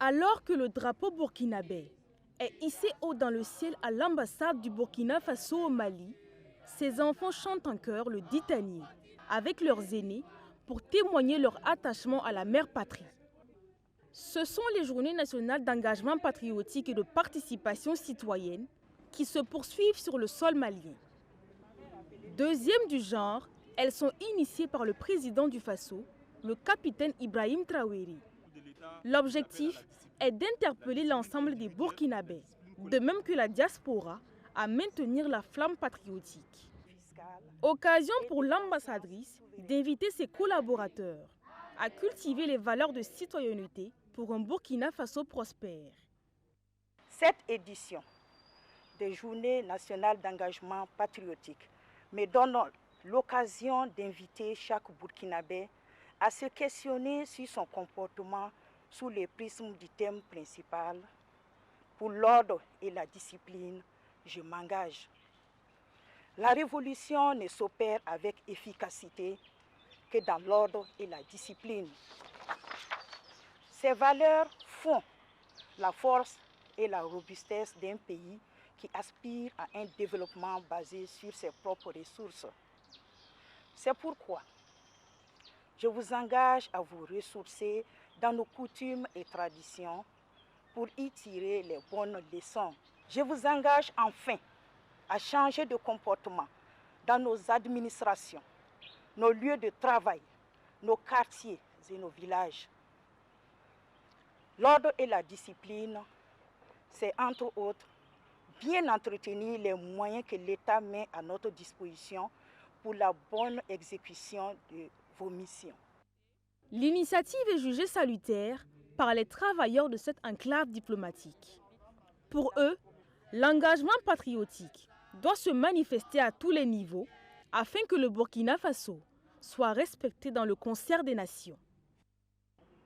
Alors que le drapeau burkinabé est hissé haut dans le ciel à l'ambassade du Burkina Faso au Mali, ces enfants chantent en chœur le Ditanier avec leurs aînés pour témoigner leur attachement à la mère patrie. Ce sont les journées nationales d'engagement patriotique et de participation citoyenne qui se poursuivent sur le sol malien. Deuxième du genre, elles sont initiées par le président du Faso, le capitaine Ibrahim Traoré. L'objectif est d'interpeller l'ensemble des Burkinabés, de même que la diaspora, à maintenir la flamme patriotique. Occasion pour l'ambassadrice d'inviter ses collaborateurs à cultiver les valeurs de citoyenneté pour un Burkina Faso prospère. Cette édition des Journées nationales d'engagement patriotique me donne l'occasion d'inviter chaque Burkinabé à se questionner sur son comportement sous le prisme du thème principal. Pour l'ordre et la discipline, je m'engage. La révolution ne s'opère avec efficacité que dans l'ordre et la discipline. Ces valeurs font la force et la robustesse d'un pays qui aspire à un développement basé sur ses propres ressources. C'est pourquoi je vous engage à vous ressourcer dans nos coutumes et traditions pour y tirer les bonnes leçons. Je vous engage enfin à changer de comportement dans nos administrations, nos lieux de travail, nos quartiers et nos villages. L'ordre et la discipline, c'est entre autres bien entretenir les moyens que l'État met à notre disposition pour la bonne exécution de vos missions. L'initiative est jugée salutaire par les travailleurs de cette enclave diplomatique. Pour eux, l'engagement patriotique doit se manifester à tous les niveaux afin que le Burkina Faso soit respecté dans le concert des nations.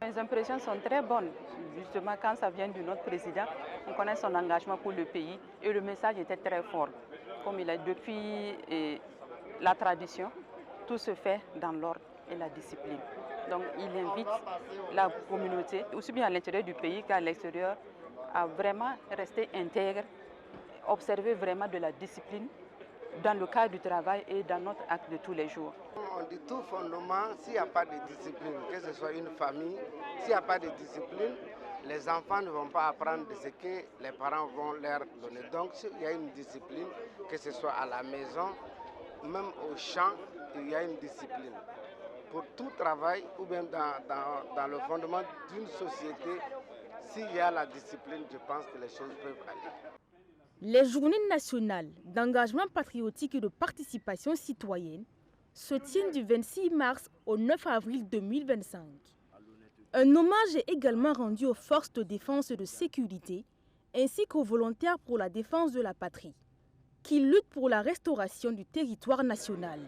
Les impressions sont très bonnes, justement quand ça vient de notre président, on connaît son engagement pour le pays et le message était très fort. Comme il est depuis la tradition, tout se fait dans l'ordre et la discipline. Donc il invite la communauté, aussi bien à l'intérieur du pays qu'à l'extérieur, à vraiment rester intègre, observer vraiment de la discipline dans le cadre du travail et dans notre acte de tous les jours. On dit tout fondement, s'il n'y a pas de discipline, que ce soit une famille, s'il n'y a pas de discipline, les enfants ne vont pas apprendre de ce que les parents vont leur donner. Donc s'il y a une discipline, que ce soit à la maison, même au champ, il y a une discipline. Pour tout travail ou bien dans le fondement d'une société, s'il y a la discipline, je pense que les choses peuvent aller. Les journées nationales d'engagement patriotique et de participation citoyenne se tiennent du 26 mars au 9 avril 2025. Un hommage est également rendu aux forces de défense et de sécurité ainsi qu'aux volontaires pour la défense de la patrie, qui luttent pour la restauration du territoire national.